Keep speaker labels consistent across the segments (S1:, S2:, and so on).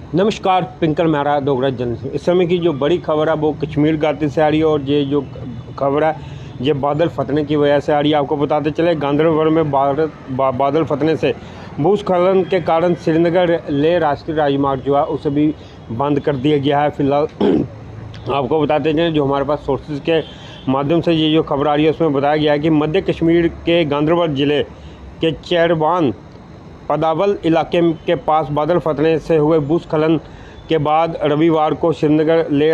S1: नमस्कार, पिंकल मेहरा डोगरा जन। इस समय की जो बड़ी खबर है वो कश्मीर घाटी से आ रही है और ये जो खबर है ये बादल फटने की वजह से आ रही है। आपको बताते चले गांधरबल में बादल फटने से भूस्खलन के कारण श्रीनगर ले राष्ट्रीय राजमार्ग जो है उसे भी बंद कर दिया गया है फिलहाल। आपको बताते चलें जो हमारे पास सोर्सेज के माध्यम से ये जो खबर आ रही है उसमें बताया गया है कि मध्य कश्मीर के गांधरबल ज़िले के चेरबान पदावल इलाके के पास बादल फटने से हुए भूस्खलन के बाद रविवार को श्रीनगर ले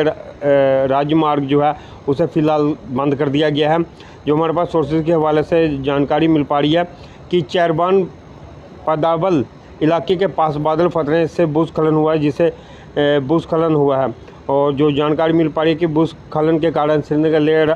S1: राजमार्ग जो है उसे फ़िलहाल बंद कर दिया गया है। जो हमारे पास सोर्सेज के हवाले से जानकारी मिल पा रही है कि चेरबान पदावल इलाके के पास बादल फटने से भूस्खलन हुआ है, जिसे भूस्खलन हुआ है। और जो जानकारी मिल पा रही है कि भूस्खलन के कारण श्रीनगर ले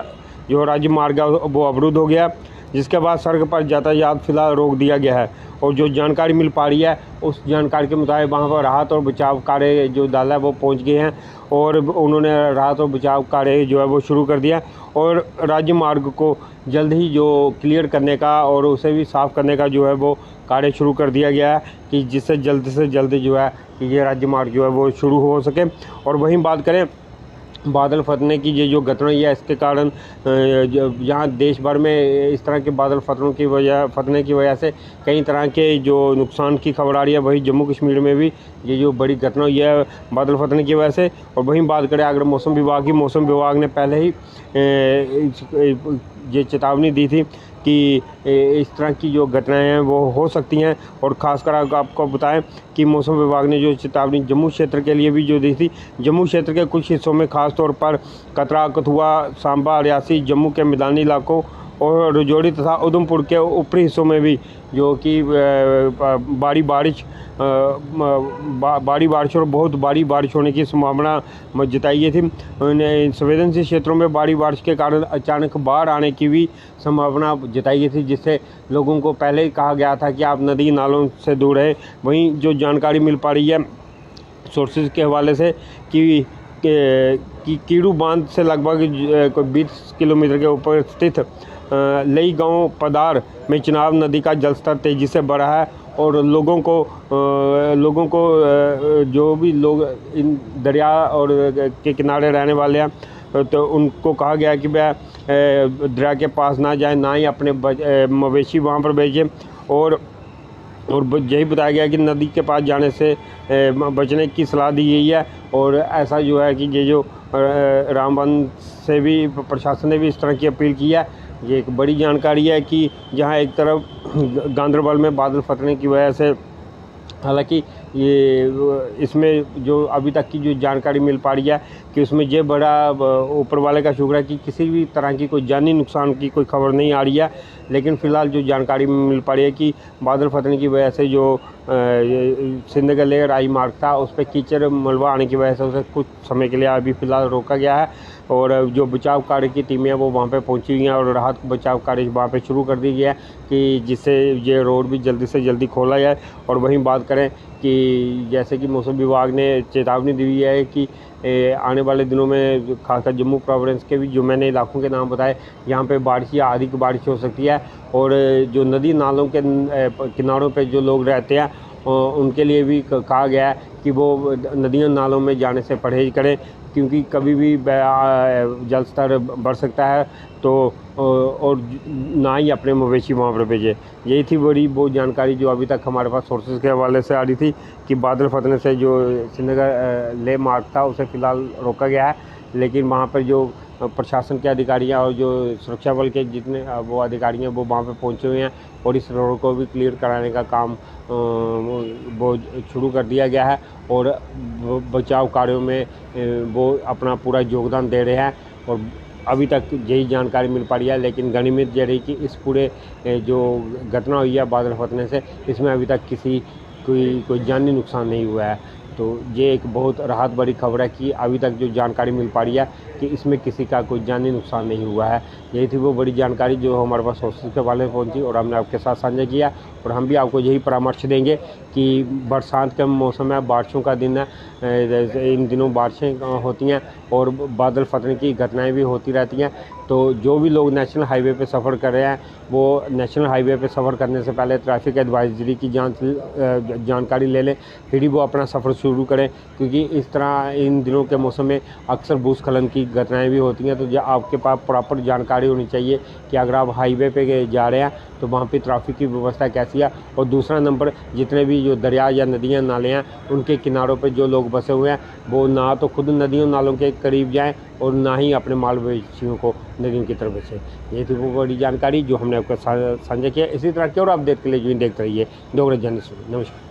S1: जो राजमार्ग है वो अवरुद्ध हो गया, जिसके बाद सड़क पर यातायात फिलहाल रोक दिया गया है। और जो जानकारी मिल पा रही है उस जानकारी के मुताबिक वहाँ पर राहत और बचाव कार्य जो दल है वो पहुँच गए हैं और उन्होंने राहत और बचाव कार्य जो है वो शुरू कर दिया और राजमार्ग को जल्द ही जो क्लियर करने का और उसे भी साफ़ करने का जो है वो कार्य शुरू कर दिया गया है कि जिससे जल्द से जल्द जो है कि ये राजमार्ग जो है वो शुरू हो सके। और वहीं बात करें बादल फटने की ये जो घटना है इसके कारण यहाँ देश भर में इस तरह के बादल फटने की वजह से कई तरह के जो नुकसान की खबर आ रही है। वहीं जम्मू कश्मीर में भी ये जो बड़ी घटना हुई है बादल फटने की वजह से। और वहीं बात करें अगर मौसम विभाग ने पहले ही ये चेतावनी दी थी कि इस तरह की जो घटनाएं हैं वो हो सकती हैं। और ख़ासकर आपको बताएं कि मौसम विभाग ने जो चेतावनी जम्मू क्षेत्र के लिए भी जो दी थी, जम्मू क्षेत्र के कुछ हिस्सों में ख़ास तौर पर कतरा, कठुआ, सांबा, रियासी, जम्मू के मैदानी इलाकों और राजौरी तथा उधमपुर के ऊपरी हिस्सों में भी जो कि भारी बारिश और बहुत भारी बारिश होने की संभावना जताई गई थी। संवेदनशील क्षेत्रों में भारी बारिश के कारण अचानक बाढ़ आने की भी संभावना जताई गई थी, जिससे लोगों को पहले ही कहा गया था कि आप नदी नालों से दूर रहें। वहीं जो जानकारी मिल पा रही है सोर्सेज के हवाले से कि कीड़ू बांध से लगभग 20 किलोमीटर के ऊपर स्थित लई गांव पदार में चिनाब नदी का जलस्तर तेज़ी से बढ़ा है और लोगों को जो भी लोग इन दरिया और के किनारे रहने वाले हैं तो उनको कहा गया कि वह दरिया के पास ना जाएं, ना ही अपने मवेशी वहाँ पर भेजें। और यही बताया गया कि नदी के पास जाने से बचने की सलाह दी गई है। और ऐसा जो है कि ये जो रामबन से भी प्रशासन ने भी इस तरह की अपील की है। ये एक बड़ी जानकारी है कि जहां एक तरफ गांधरबल में बादल फटने की वजह से, हालांकि ये इसमें जो अभी तक की जो जानकारी मिल पा रही है कि उसमें ये बड़ा ऊपर वाले का शुक्र है कि किसी भी तरह की कोई जानी नुकसान की कोई खबर नहीं आ रही है। लेकिन फ़िलहाल जो जानकारी मिल पा रही है कि बादल फटने की वजह से जो श्रीनगर ले राजमार्ग था उस पर कीचड़ मलबा आने की वजह से उसे कुछ समय के लिए अभी फ़िलहाल रोका गया है। और जो बचाव कार्य की टीमें हैं वो वहाँ पे पहुँची हुई हैं और राहत बचाव कार्य वहाँ पे शुरू कर दी गया है कि जिससे ये रोड भी जल्दी से जल्दी खोला जाए। और वहीं बात करें कि जैसे कि मौसम विभाग ने चेतावनी दी हुई है कि आने वाले दिनों में खासकर जम्मू प्रोविंस के भी जो मैंने इलाकों के नाम बताए यहाँ पे बारिश या अधिक बारिश हो सकती है। और जो नदी नालों के किनारों पे जो लोग रहते हैं उनके लिए भी कहा गया है कि वो नदियों नालों में जाने से परहेज करें, क्योंकि कभी भी जल स्तर बढ़ सकता है। तो और ना ही अपने मवेशी वहाँ पर भेजें। यही थी बड़ी वो जानकारी जो अभी तक हमारे पास सोर्सेज के हवाले से आ रही थी कि बादल फटने से जो श्रीनगर ले मार्ग था उसे फ़िलहाल रोका गया है। लेकिन वहाँ पर जो प्रशासन के अधिकारी हैं और जो सुरक्षा बल के जितने वो अधिकारी हैं वो वहाँ पे पहुँचे हुए हैं और इस रोड को भी क्लियर कराने का काम वो शुरू कर दिया गया है। और बचाव कार्यों में वो अपना पूरा योगदान दे रहे हैं। और अभी तक यही जानकारी मिल पा रही है, लेकिन गनीमत ये रही कि इस पूरे जो घटना हुई है बादल फटने से इसमें अभी तक कोई जानी नुकसान नहीं हुआ है। तो ये एक बहुत राहत बड़ी खबर है कि अभी तक जो जानकारी मिल पा रही है कि इसमें किसी का कोई जानी नुकसान नहीं हुआ है। यही थी वो बड़ी जानकारी जो हमारे पास सोर्सेज के वाले पहुंची और हमने आपके साथ साझा किया। और हम भी आपको यही परामर्श देंगे कि बरसात का मौसम है, बारिशों का दिन है, इन दिनों बारिशें होती हैं और बादल फटने की घटनाएं भी होती रहती हैं। तो जो भी लोग नेशनल हाईवे पे सफ़र कर रहे हैं वो नेशनल हाईवे पे सफ़र करने से पहले ट्रैफिक एडवाइजरी की जानकारी ले लें, फिर ही वो अपना सफ़र शुरू करें, क्योंकि इस तरह इन दिनों के मौसम में अक्सर भूस्खलन की घटनाएं भी होती हैं। तो आपके पास प्रॉपर जानकारी होनी चाहिए कि अगर आप हाईवे पे जा रहे हैं तो वहाँ पे ट्रैफिक की व्यवस्था कैसी है। और दूसरा नंबर, जितने भी जो दरिया या नदियाँ नाले हैं उनके किनारों पे जो लोग बसे हुए हैं वो ना तो खुद नदियों नालों के करीब जाएं और ना ही अपने माल मवेशियों को नदियों की तरफ से। ये थी वो बड़ी जानकारी जो हमने आपको साझा किया। इसी तरह की और अपडेट के लिए जो देखते रहिए डोगरा जर्नलिस्ट। नमस्कार।